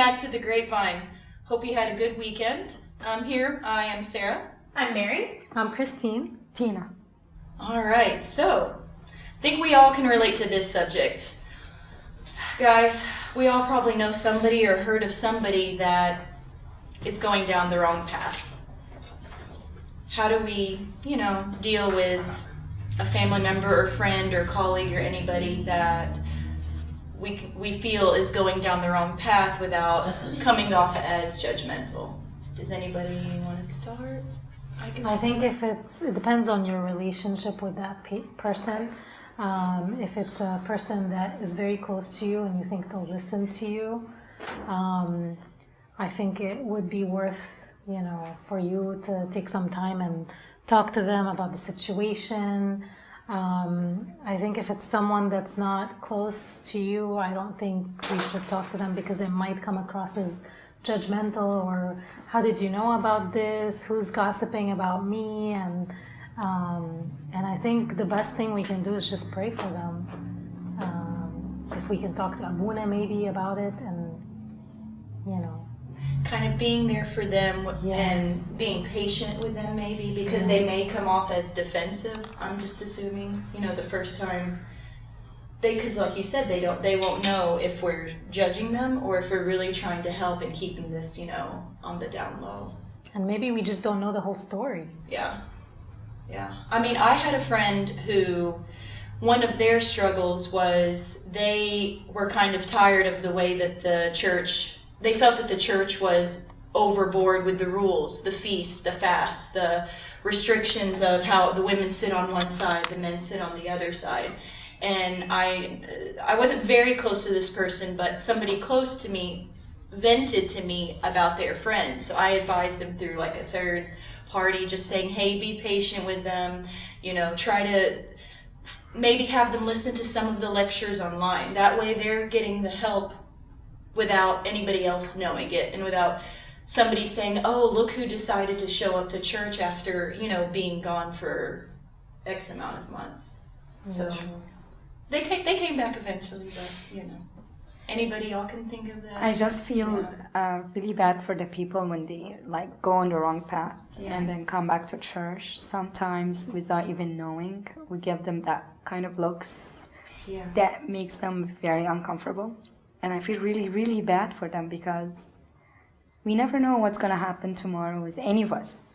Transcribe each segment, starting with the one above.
back to the Grapevine. Hope you had a good weekend. I'm here. I am Sarah. I'm Mary. I'm Christine. Tina. All right, so I think we all can relate to this subject. Guys, we all probably know somebody or heard of somebody that is going down the wrong path. How do we, deal with a family member or friend or colleague or anybody that we feel is going down the wrong path without coming off as judgmental? Does anybody want to start? I think it depends on your relationship with that person. If it's a person that is very close to you and you think they'll listen to you, I think it would be worth, for you to take some time and talk to them about the situation. I think if it's someone that's not close to you, I don't think we should talk to them because it might come across as judgmental, or how did you know about this? Who's gossiping about me? And I think the best thing we can do is just pray for them. If we can talk to Abuna maybe about it, and kind of being there for them. Yes. And being patient with them maybe, because they may come off as defensive. I'm just assuming, the first time because like you said, they won't know if we're judging them or if we're really trying to help and keeping this, on the down low. And maybe we just don't know the whole story. Yeah. I mean, I had a friend who, one of their struggles was they were kind of tired of the way that they felt that the church was overboard with the rules, the feasts, the fasts, the restrictions of how the women sit on one side, the men sit on the other side. And I wasn't very close to this person, but somebody close to me vented to me about their friend. So I advised them through like a third party, just saying, hey, be patient with them, try to maybe have them listen to some of the lectures online. That way they're getting the help without anybody else knowing it, and without somebody saying, oh, look who decided to show up to church after, being gone for X amount of months. So they came back eventually, but, anybody y'all can think of that? I just feel really bad for the people when they go on the wrong path and then come back to church. Sometimes without even knowing, we give them that kind of looks that makes them very uncomfortable. And I feel really, really bad for them because we never know what's going to happen tomorrow with any of us.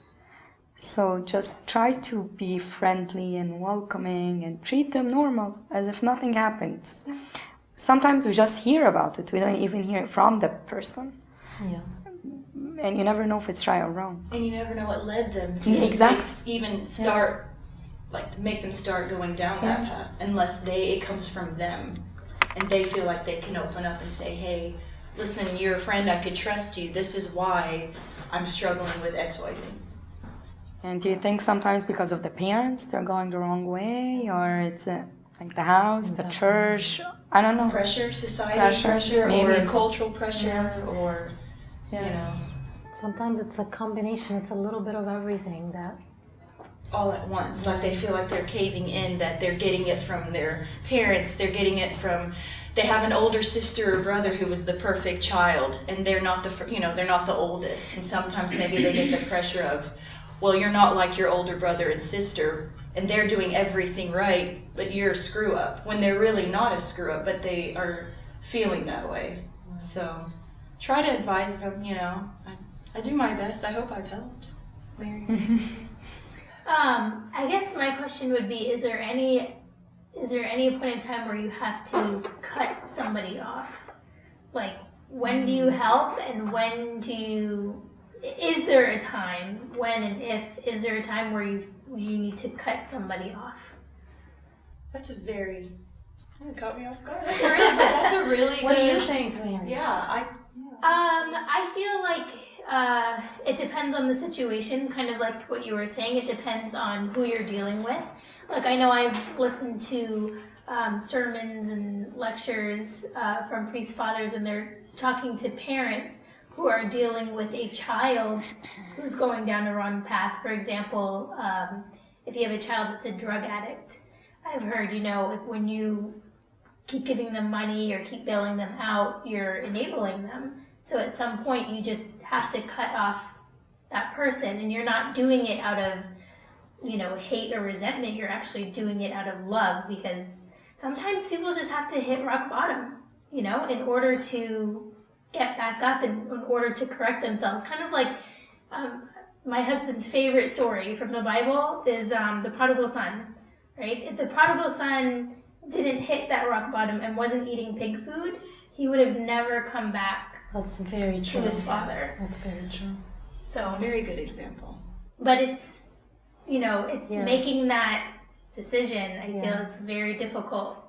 So just try to be friendly and welcoming and treat them normal as if nothing happens. Sometimes we just hear about it. We don't even hear it from the person. Yeah. And you never know if it's right or wrong. And you never know what led them to even start, to make them start going down that path, unless it comes from them. And they feel like they can open up and say, hey, listen, you're a friend, I could trust you. This is why I'm struggling with X, Y, Z. And do you think sometimes because of the parents, they're going the wrong way? Or it's the house, the church? I don't know. Pressure, society pressure, maybe. Or cultural pressure, or, Sometimes it's a combination. It's a little bit of everything that... all at once. Like they feel like they're caving in, that they're getting it from their parents, they're getting it from... They have an older sister or brother who was the perfect child, and they're not they're not the oldest. And sometimes maybe they get the pressure of, well, you're not like your older brother and sister, and they're doing everything right, but you're a screw-up, when they're really not a screw-up, but they are feeling that way. So try to advise them, I do my best. I hope I've helped. Mary? I guess my question would be, is there any point in time where you have to cut somebody off? When do you help, and is there a time, when and if, is there a time where you need to cut somebody off? That's you caught me off guard. That's a really What good... do you think, Mary? I feel like it depends on the situation, kind of like what you were saying. It depends on who you're dealing with. I know I've listened to sermons and lectures from priest fathers, and they're talking to parents who are dealing with a child who's going down the wrong path. For example, if you have a child that's a drug addict, I've heard, when you keep giving them money or keep bailing them out, you're enabling them. So at some point, you just have to cut off that person, and you're not doing it out of, hate or resentment. You're actually doing it out of love, because sometimes people just have to hit rock bottom, in order to get back up and in order to correct themselves. Kind of like my husband's favorite story from the Bible is the prodigal son, right? If the prodigal son didn't hit that rock bottom and wasn't eating pig food, he would have never come back. That's very true. To his father. That's very true. So Very good example. But it's, it's Yes. making that decision. I feel Yes. it's very difficult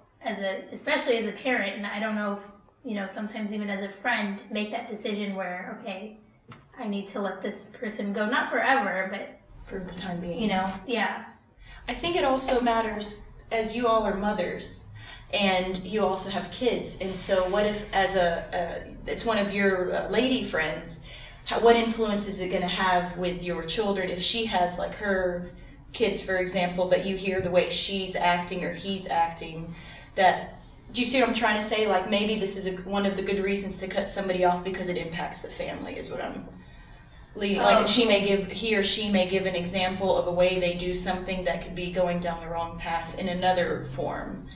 especially as a parent. And I don't know if, sometimes even as a friend, make that decision where, okay, I need to let this person go, not forever, but, For the time being. yeah. I think it also matters, as you all are mothers, and you also have kids. And so what if, as it's one of your lady friends, what influence is it going to have with your children if she has, like, her kids, for example, but you hear the way she's acting or he's acting? Do you see what I'm trying to say? Like, maybe this is one of the good reasons to cut somebody off, because it impacts the family, is what I'm leading. Like, he or she may give an example of a way they do something that could be going down the wrong path in another form.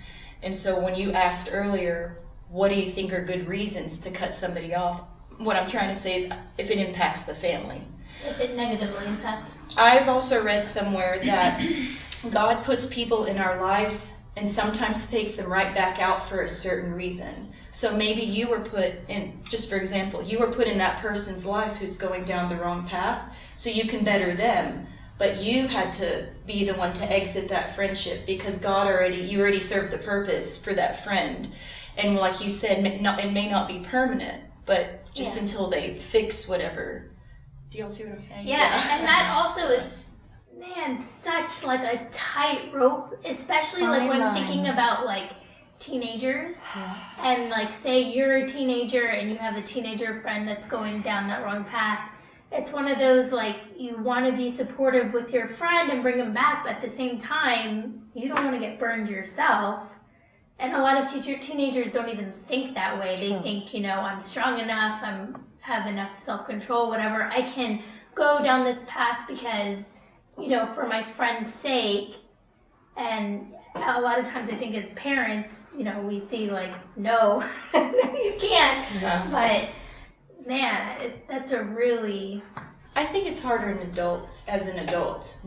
And so when you asked earlier, what do you think are good reasons to cut somebody off? What I'm trying to say is if it impacts the family. If it negatively impacts. I've also read somewhere that God puts people in our lives and sometimes takes them right back out for a certain reason. So maybe you were put in, just for example, you were put in that person's life who's going down the wrong path so you can better them. But you had to be the one to exit that friendship because you already served the purpose for that friend. And like you said, it may not be permanent, but just until they fix whatever. Do you all see what I'm saying? Yeah, and that also is, man, such like a tightrope, especially like when Fine thinking line. about like teenagers. Yes. And like say you're a teenager and you have a teenager friend that's going down that wrong path. It's one of those like you want to be supportive with your friend and bring them back, but at the same time, you don't want to get burned yourself. And a lot of teenagers don't even think that way. They think, I'm strong enough, have enough self-control, whatever. I can go down this path because, for my friend's sake. And a lot of times I think as parents, we see like, no, you can't. Yes. But man, that's a really... I think it's harder as an adult,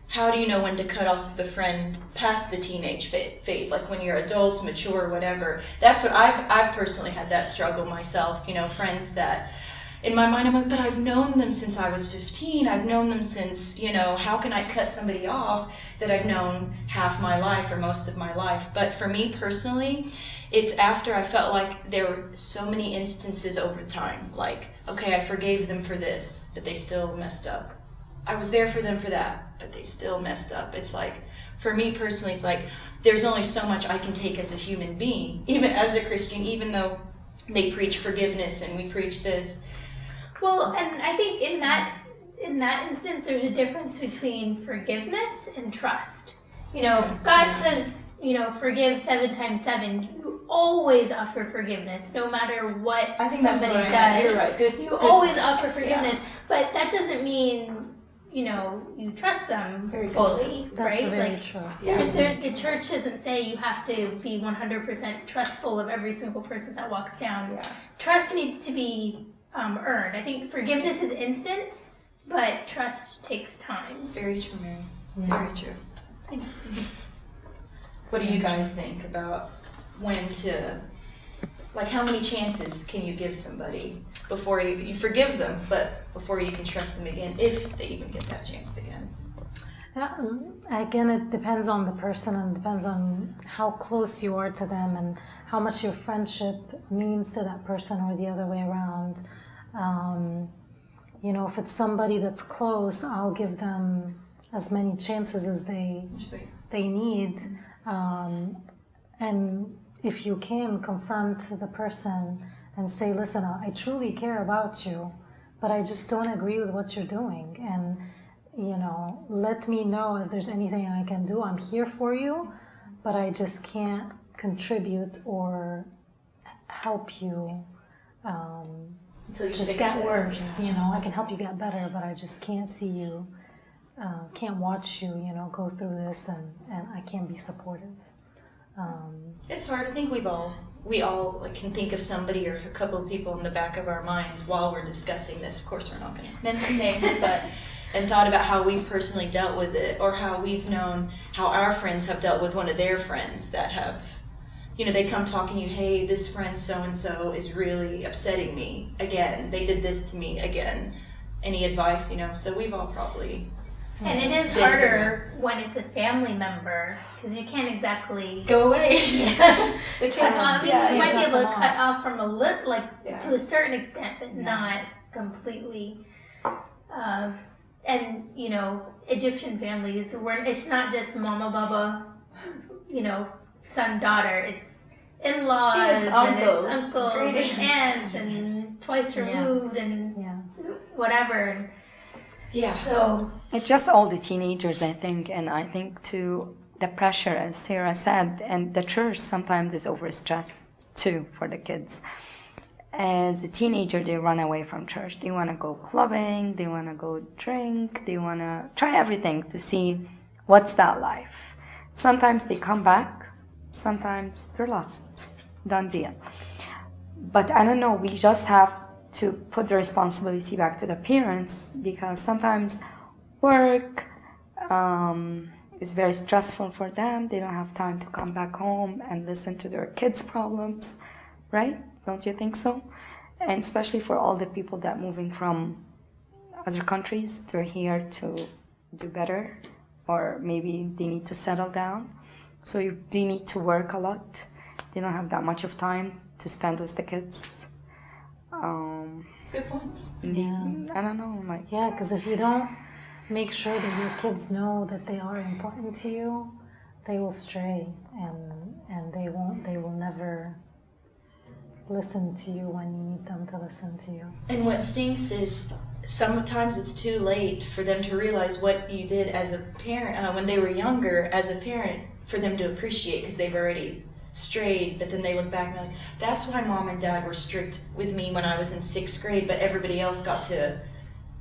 how do you know when to cut off the friend past the teenage phase? Like when you're adults, mature, whatever. That's what I've personally had that struggle myself. Friends that, in my mind, I'm like, but I've known them since I was 15. I've known them since, how can I cut somebody off that I've known half my life or most of my life? But for me personally, it's after I felt like there were so many instances over time. Like, okay, I forgave them for this, but they still messed up. I was there for them for that, but they still messed up. It's like, for me personally, it's like, there's only so much I can take as a human being, even as a Christian, even though they preach forgiveness and we preach this. Well, and I think in that instance, there's a difference between forgiveness and trust. God says, forgive 7 times 7. You always offer forgiveness, no matter what I think somebody that's what does. You're right. Good. You always offer forgiveness, but that doesn't mean, you trust them fully, That's right? very Like, true. the church doesn't say you have to be 100% trustful of every single person that walks down. Yeah. Trust needs to be earned. I think forgiveness is instant, but trust takes time. Very true, Mary. Yeah. Very true. Thanks. What do you guys think about when to, like, how many chances can you give somebody before you forgive them, but before you can trust them again, if they even get that chance again? Again, it depends on the person and depends on how close you are to them and how much your friendship means to that person or the other way around. If it's somebody that's close, I'll give them as many chances as they need. And if you can confront the person and say, listen, I truly care about you, but I just don't agree with what you're doing. And, let me know if there's anything I can do. I'm here for you, but I just can't contribute or help you Until you just fix get it. worse. You know, I can help you get better, but I just can't see you, can't watch you, you know, go through this, and I can't be supportive. It's hard. I think we all like can think of somebody or a couple of people in the back of our minds while we're discussing this. Of course, we're not going to mention names, but and thought about how we've personally dealt with it, or how we've known how our friends have dealt with one of their friends that have, you know, they come talking to you, hey, this friend so-and-so is really upsetting me again. They did this to me again. Any advice, you know? So we've all probably... And it is harder when it's a family member, because you can't exactly... Go away. The cut off. You might be able to cut off from a little, to a certain extent, but not completely. And, you know, Egyptian families, it's not just mama, baba, you know, son, daughter. It's in-laws, it's uncles, and it's uncles, and aunts, and twice removed, and whatever. Yeah. So It's just all the teenagers, I think, and I think too the pressure, as Sarah said, and the church sometimes is overstressed too for the kids. As a teenager, they run away from church. They want to go clubbing, they want to go drink, they want to try everything to see what's that life. Sometimes they come back, sometimes they're lost. Done deal. But I don't know, we just have to put the responsibility back to the parents, because sometimes work is very stressful for them. They don't have time to come back home and listen to their kids' problems, right? Don't you think so? And especially for all the people that moving from other countries, they're here to do better, or maybe they need to settle down. So they need to work a lot. They don't have that much of time to spend with the kids. Good points. I don't know, because if you don't make sure that your kids know that they are important to you, they will stray, and they will never listen to you when you need them to listen to you. And what stinks is sometimes it's too late for them to realize what you did as a parent when they were younger, as a parent, for them to appreciate, because they've already strayed. But then they look back and they're like, that's why mom and dad were strict with me when I was in 6th grade, but everybody else got to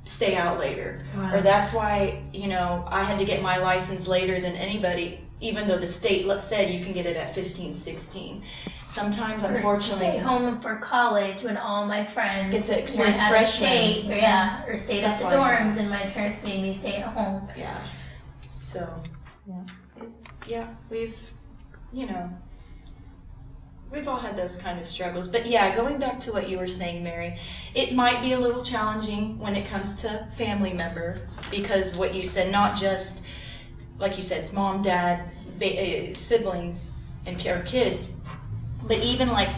stay out later. Right. Or that's why, you know, I had to get my license later than anybody, even though the state said you can get it at 15, 16. Sometimes, unfortunately... Stay home for college when all my friends get to went experience out of freshmen. state, or stayed at the dorms, and my parents made me stay at home. Yeah. So, we've, you know, we've all had those kind of struggles. But yeah, going back to what you were saying, Mary, it might be a little challenging when it comes to family member, because what you said, not just, like you said, it's mom, dad, siblings, and kids, but even like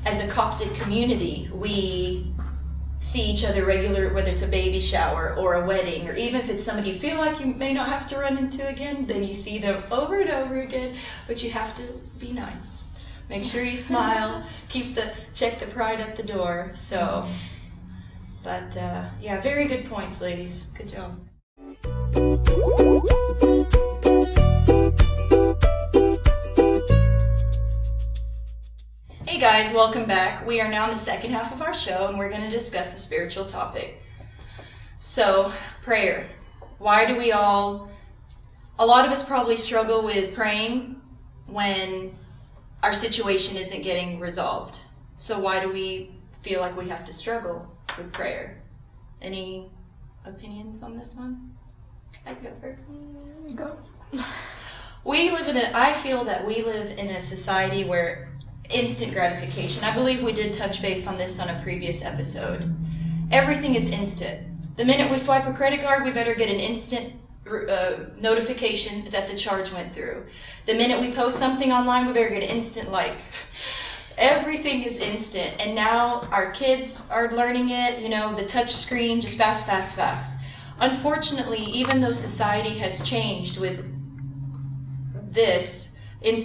as a Coptic community, we see each other regular, whether it's a baby shower or a wedding, or even if it's somebody you feel like you may not have to run into again, then you see them over and over again, but you have to be nice. Make sure you smile, check the pride at the door. So, but very good points, ladies. Good job. Hey guys, welcome back. We are now in the second half of our show, and we're going to discuss a spiritual topic. So, prayer. Why do a lot of us probably struggle with praying when our situation isn't getting resolved. So why do we feel like we have to struggle with prayer? Any opinions on this one? I can go first. Go. I feel that we live in a society where instant gratification. I believe we did touch base on this on a previous episode. Everything is instant. The minute we swipe a credit card, we better get an instant notification that the charge went through. The minute we post something online, we better get an instant like. Everything is instant, and now our kids are learning it, you know, the touch screen, just fast, fast, fast. Unfortunately, even though society has changed with this being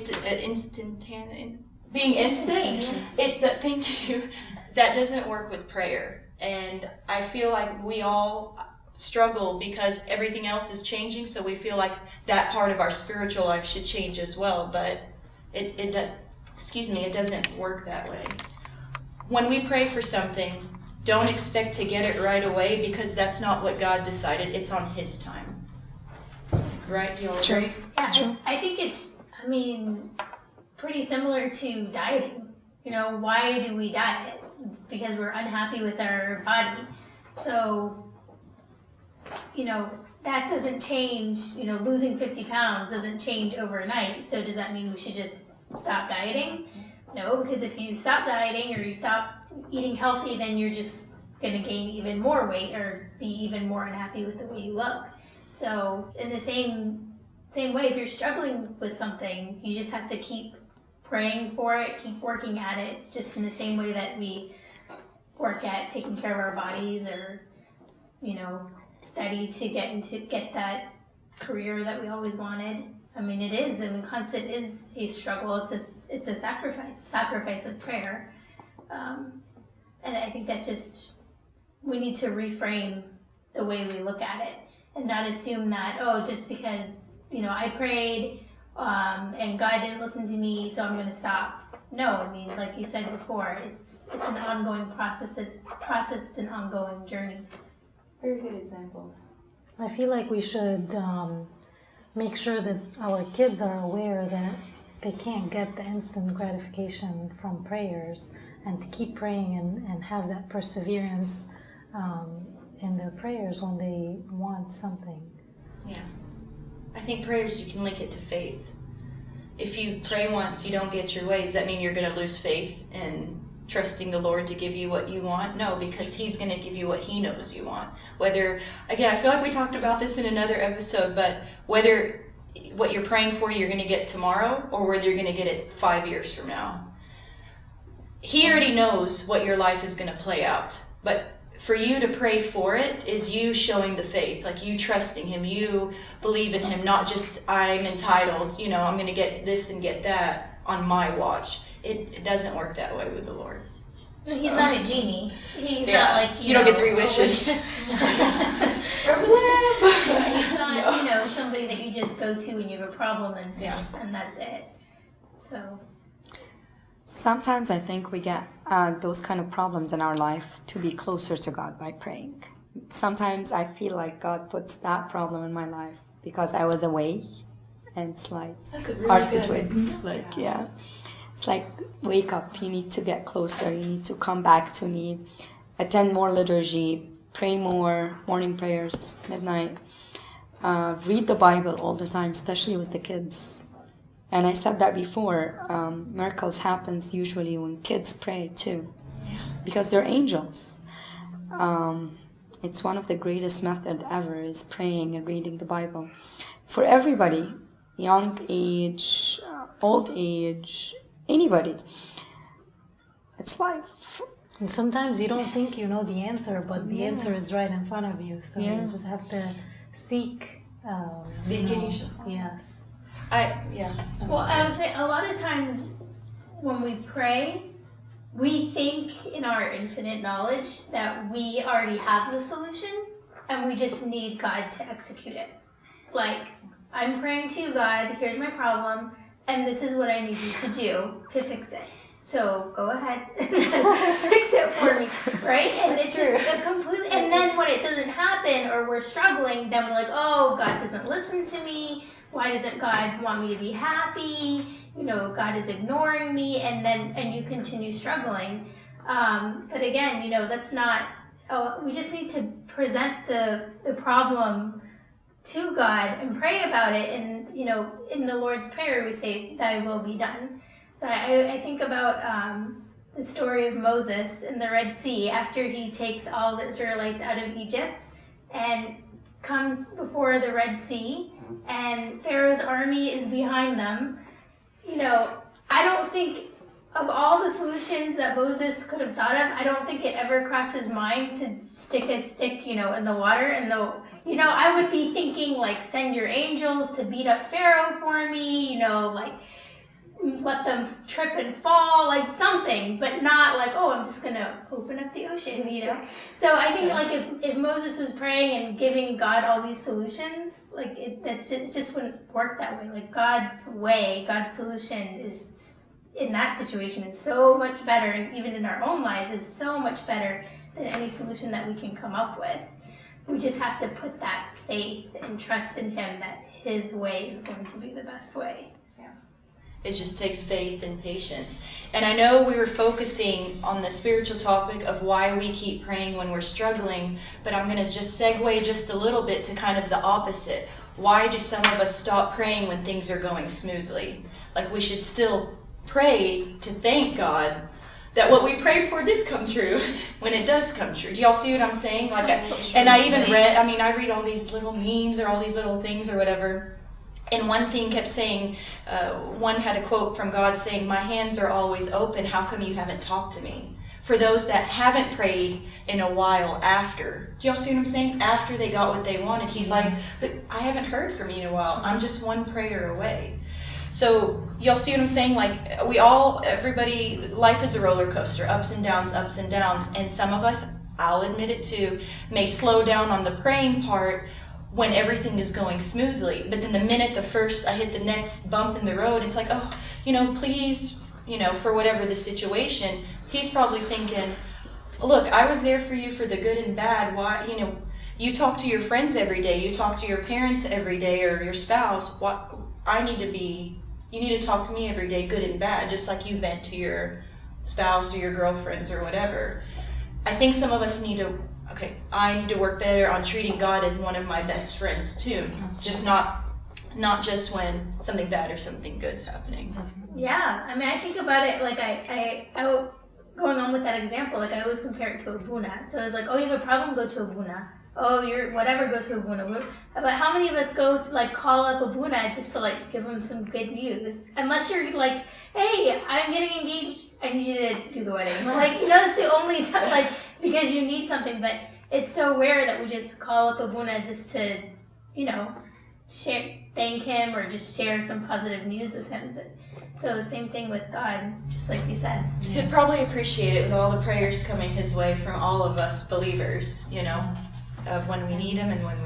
instant, thank you, that doesn't work with prayer. And I feel like we all struggle because everything else is changing, so we feel like that part of our spiritual life should change as well, but it doesn't work that way. When we pray for something, don't expect to get it right away, because that's not what God decided. It's on His time. Right? Do you all agree? Yeah, Sure. I think it's, pretty similar to dieting. Why do we diet? It's because we're unhappy with our body. So, that doesn't change, losing 50 pounds doesn't change overnight. So does that mean we should just stop dieting? No, because if you stop dieting or you stop eating healthy, then you're just going to gain even more weight or be even more unhappy with the way you look. So in the same way, if you're struggling with something, you just have to keep praying for it, keep working at it, just in the same way that we work at taking care of our bodies or, study to get that career that we always wanted. It is. Constant is a struggle. It's a sacrifice of prayer. And I think that we need to reframe the way we look at it and not assume that, just because, I prayed and God didn't listen to me, so I'm going to stop. No, like you said before, it's an ongoing process. It's an ongoing journey. Very good examples. I feel like we should make sure that our kids are aware that they can't get the instant gratification from prayers, and to keep praying and have that perseverance in their prayers when they want something. Yeah. I think prayers, you can link it to faith. If you pray once, you don't get your way, does that mean you're going to lose faith in trusting the Lord to give you what you want? No, because He's going to give you what He knows you want. Whether, again, I feel like we talked about this in another episode, but whether what you're praying for you're going to get tomorrow or whether you're going to get it 5 years from now. He already knows what your life is going to play out. But for you to pray for it is you showing the faith, like you trusting Him, you believe in Him, not just I'm entitled, I'm going to get this and get that on my watch. It doesn't work that way with the Lord. He's not a genie. He's Yeah. not like, You don't get 3 wishes. He's not, somebody that you just go to when you have a problem and that's it. So Sometimes I think we get those kind of problems in our life to be closer to God by praying. Sometimes I feel like God puts that problem in my life because I was away, and it's like That's a really our good. situation. Yeah. It's like, wake up, you need to get closer, you need to come back to me, attend more liturgy, pray more, morning prayers, midnight, read the Bible all the time, especially with the kids. And I said that before, miracles happens usually when kids pray too, because they're angels. It's one of the greatest method ever is praying and reading the Bible. For everybody, young age, old age, anybody. It's life. And sometimes you don't think you know the answer, but the answer is right in front of you. So you just have to seek. Seek and you shall find. Yes. Well, I would say a lot of times when we pray, we think in our infinite knowledge that we already have the solution and we just need God to execute it. Like, I'm praying to you, God, here's my problem, and this is what I need you to do to fix it. So go ahead and just fix it for me, right? And it's just a complete. And then when it doesn't happen or we're struggling, then we're like, oh, God doesn't listen to me. Why doesn't God want me to be happy? God is ignoring me, and you continue struggling. But again, that's not. We just need to present the problem to God and pray about it. And in the Lord's Prayer, we say, "Thy will be done." So I think about the story of Moses in the Red Sea after he takes all the Israelites out of Egypt and comes before the Red Sea, and Pharaoh's army is behind them. I don't think of all the solutions that Moses could have thought of, I don't think it ever crossed his mind to stick a stick, in the water. And I would be thinking, like, send your angels to beat up Pharaoh for me, like, let them trip and fall, like something, but not like, oh, I'm just gonna open up the ocean, So I think like if Moses was praying and giving God all these solutions, like it just wouldn't work that way. Like God's way, God's solution is in that situation is so much better, and even in our own lives is so much better than any solution that we can come up with. We just have to put that faith and trust in him that his way is going to be the best way. It just takes faith and patience. And I know we were focusing on the spiritual topic of why we keep praying when we're struggling, but I'm going to just segue just a little bit to kind of the opposite. Why do some of us stop praying when things are going smoothly? Like, we should still pray to thank God that what we prayed for did come true when it does come true. Do y'all see what I'm saying? Like, I even read, I read all these little memes or all these little things or whatever. And one thing kept saying, one had a quote from God saying, "My hands are always open. How come you haven't talked to me?" For those that haven't prayed in a while after. Do y'all see what I'm saying? After they got what they wanted. He's like, "But I haven't heard from you in a while. I'm just one prayer away." So y'all see what I'm saying? Like, everybody, life is a roller coaster, ups and downs, ups and downs. And some of us, I'll admit it too, may slow down on the praying part when everything is going smoothly. But then the minute I hit the next bump in the road, it's like, oh, please, for whatever the situation, he's probably thinking, look, I was there for you for the good and bad. Why, you talk to your friends every day, you talk to your parents every day, or your spouse. You need to talk to me every day, good and bad, just like you vent to your spouse or your girlfriends or whatever. I think some of us I need to work better on treating God as one of my best friends too. Just not just when something bad or something good's happening. Yeah, I think about it like I going on with that example, like I always compare it to Abuna. So it's like, oh, you have a problem, go to Abuna. Oh, you're whatever, go to Abuna. But how many of us go to call up Abuna just to give them some good news? Unless you're like, hey, I'm getting engaged, I need you to do the wedding. That's the only time, because you need something. But it's so rare that we just call up Abuna just to, thank him or just share some positive news with him. So the same thing with God, just like you said. He'd probably appreciate it with all the prayers coming his way from all of us believers, of when we need him and when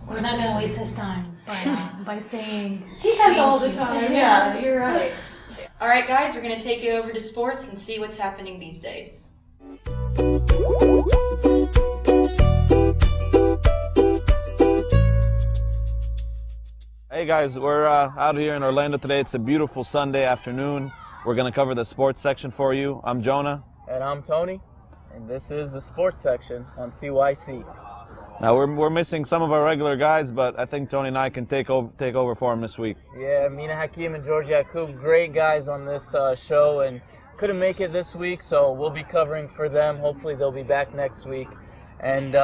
we're not going to waste his time by saying he has all the time. Yeah, you're right. All right, guys, we're going to take you over to sports and see what's happening these days. Hey guys, we're out here in Orlando today. It's a beautiful Sunday afternoon. We're going to cover the sports section for you. I'm Jonah. And I'm Tony. And this is the sports section on CYC. Now we're missing some of our regular guys, but I think Tony and I can take over for him this week. Yeah, Mina Hakim and George Yakub, great guys on this show, and couldn't make it this week, so we'll be covering for them. Hopefully they'll be back next week. And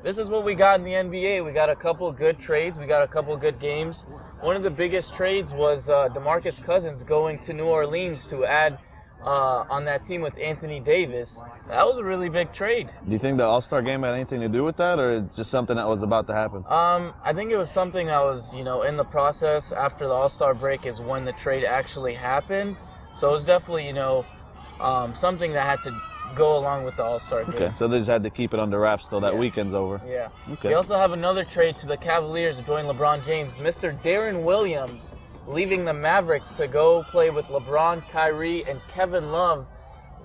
this is what we got in the NBA. We got a couple good trades. We got a couple good games. One of the biggest trades was DeMarcus Cousins going to New Orleans to add on that team with Anthony Davis. That was a really big trade. Do you think the All-Star game had anything to do with that, or just something that was about to happen? I think it was something that was, in the process after the All-Star break is when the trade actually happened. So it was definitely, something that had to go along with the All-Star game. Okay, so they just had to keep it under wraps till that weekend's over. Yeah. Okay. We also have another trade to the Cavaliers to join LeBron James. Mr. Darren Williams leaving the Mavericks to go play with LeBron, Kyrie, and Kevin Love.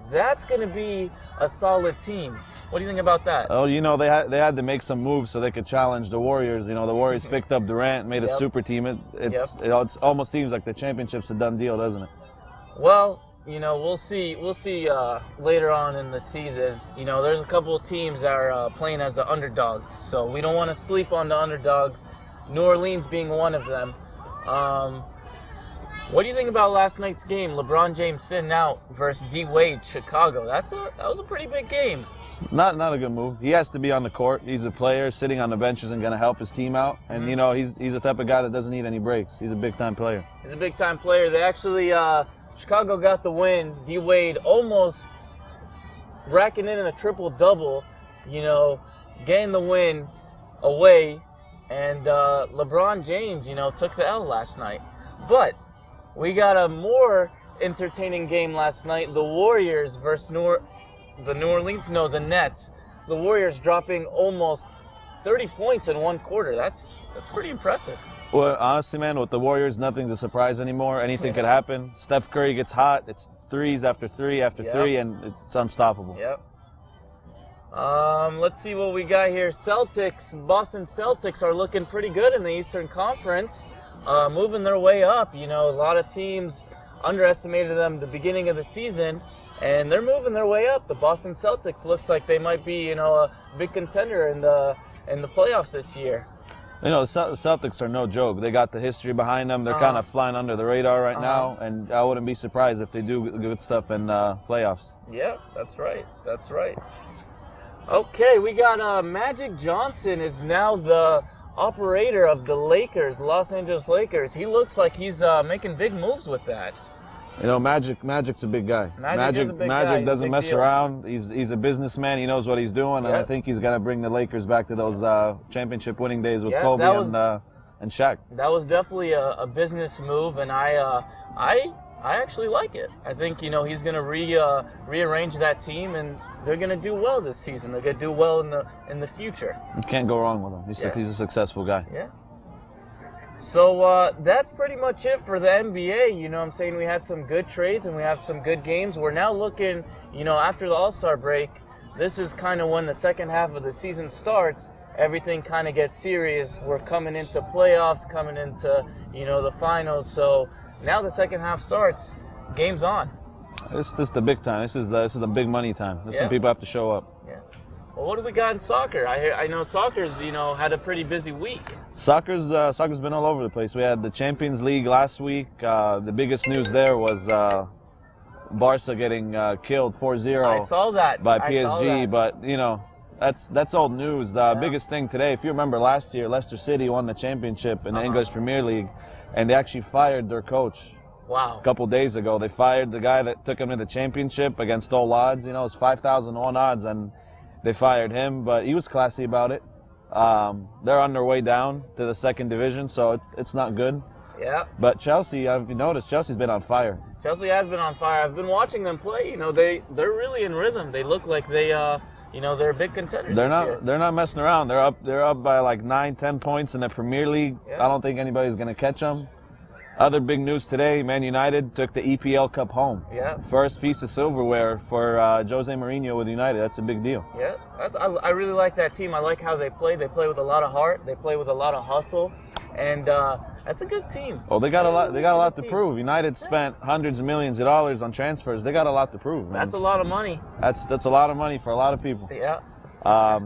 That's going to be a solid team. What do you think about that? Oh, they had to make some moves so they could challenge the Warriors. The Warriors picked up Durant, made a super team. It almost seems like the championship's a done deal, doesn't it? Well, we'll see. We'll see later on in the season. There's a couple of teams that are playing as the underdogs, so we don't want to sleep on the underdogs. New Orleans being one of them. What do you think about last night's game? LeBron James sitting out versus D Wade, Chicago. That was a pretty big game. It's not a good move. He has to be on the court. He's a player. Sitting on the bench isn't going to help his team out. And he's the type of guy that doesn't need any breaks. He's a big time player. He's a big time player. They actually Chicago got the win. D Wade almost racking in a triple double. Getting the win away. And LeBron James, took the L last night. But we got a more entertaining game last night. The Warriors versus the Nets. The Warriors dropping almost 30 points in one quarter. That's pretty impressive. Well, honestly, man, with the Warriors, nothing's a surprise anymore. Anything could happen. Steph Curry gets hot. It's threes after three after three, and it's unstoppable. Yep. Let's see what we got here. Boston Celtics are looking pretty good in the Eastern Conference, moving their way up. You know, a lot of teams underestimated them at the beginning of the season, and they're moving their way up. The Boston Celtics looks like they might be, you know, a big contender in the playoffs this year. You know, the Celtics are no joke. They got the history behind them. They're kind of flying under the radar right now, and I wouldn't be surprised if they do good stuff in playoffs. Yeah, that's right. That's right. Okay, we got Magic Johnson is now the operator of the Lakers, Los Angeles Lakers. He looks like he's making big moves with that. You know, Magic's a big guy. Magic doesn't mess around. He's a businessman. He knows what he's doing, and I think he's gonna bring the Lakers back to those championship winning days with Kobe and Shaq. That was definitely a business move, and I actually like it. I think, you know, he's gonna rearrange that team, and they're gonna do well this season. They're gonna do well in the future. You can't go wrong with him. He's a successful guy. Yeah. So that's pretty much it for the NBA. You know what I'm saying? We had some good trades and we have some good games. We're now looking, you know, after the All-Star break, this is kind of when the second half of the season starts. Everything kind of gets serious. We're coming into playoffs, coming into, you know, the finals. So now the second half starts. Game's on. This is the big time. This is the big money time. This is when people have to show up. Yeah. Well, what do we got in soccer? I know soccer's, you know, had a pretty busy week. Soccer's been all over the place. We had the Champions League last week. The biggest news there was Barca getting killed 4-0. I saw that by PSG. But you know, that's old news. The biggest thing today, if you remember last year, Leicester City won the championship in the English Premier League, and they actually fired their coach. Wow. A couple days ago, they fired the guy that took them to the championship against all odds. You know, it was 5,000-1 odds, and they fired him. But he was classy about it. They're on their way down to the second division, so it's not good. Yeah. But Chelsea, have you noticed, Chelsea's been on fire. Chelsea has been on fire. I've been watching them play. You know, they're really in rhythm. They look like they, you know, they're big contenders this year. They're not messing around. They're up by like 9-10 points in the Premier League. Yeah. I don't think anybody's gonna catch them. Other big news today: Man United took the EPL Cup home. Yeah. First piece of silverware for Jose Mourinho with United. That's a big deal. Yeah. I really like that team. I like how they play. They play with a lot of heart. They play with a lot of hustle, and that's a good team. Well, they got a lot. They got a lot to prove. United spent hundreds of millions of dollars on transfers. They got a lot to prove, man. That's a lot of money. That's a lot of money for a lot of people. Yeah.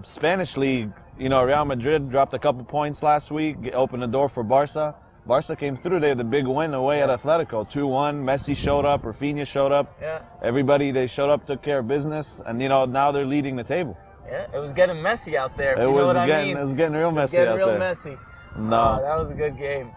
Spanish league. You know, Real Madrid dropped a couple points last week. Opened the door for Barca. Barca came through. They had the big win away at Atletico, 2-1. Messi showed up. Rafinha showed up. Yeah. Everybody, they showed up, took care of business, and you know now they're leading the table. Yeah, it was getting messy out there. It was getting real messy out there. Messy. No, that was a good game.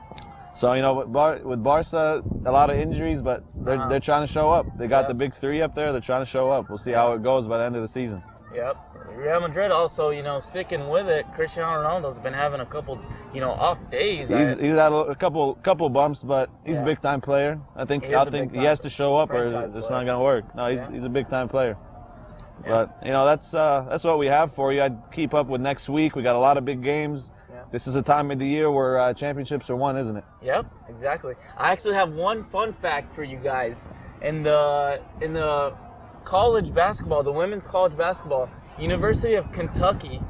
So you know, with Barca, a lot of injuries, but they're trying to show up. They got the big three up there. They're trying to show up. We'll see how it goes by the end of the season. Yep. Real Madrid also, you know, sticking with it. Cristiano Ronaldo's been having a couple, you know, off days. He's had a couple bumps, but he's a big time player. I think he has to show up, or it's not gonna work. No, he's a big time player. Yeah. But you know, that's what we have for you. I'd keep up with next week. We got a lot of big games. Yeah. This is a time of the year where championships are won, isn't it? Yep, exactly. I actually have one fun fact for you guys. In the college basketball, the women's college basketball, University of Connecticut,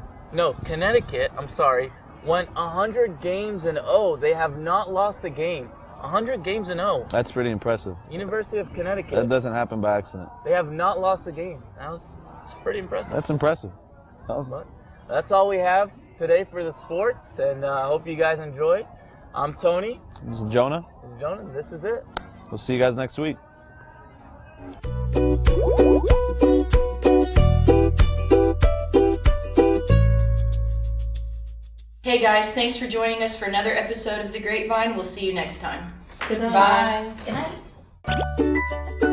went 100 games and 0. They have not lost a game. 100 games and 0. That's pretty impressive. University of Connecticut. That doesn't happen by accident. They have not lost a game. It's pretty impressive. That's impressive. But that's all we have today for the sports, and I hope you guys enjoyed. I'm Tony. This is Jonah. This is it. We'll see you guys next week. Hey guys, thanks for joining us for another episode of The Grapevine. We'll see you next time. Good night. Good night.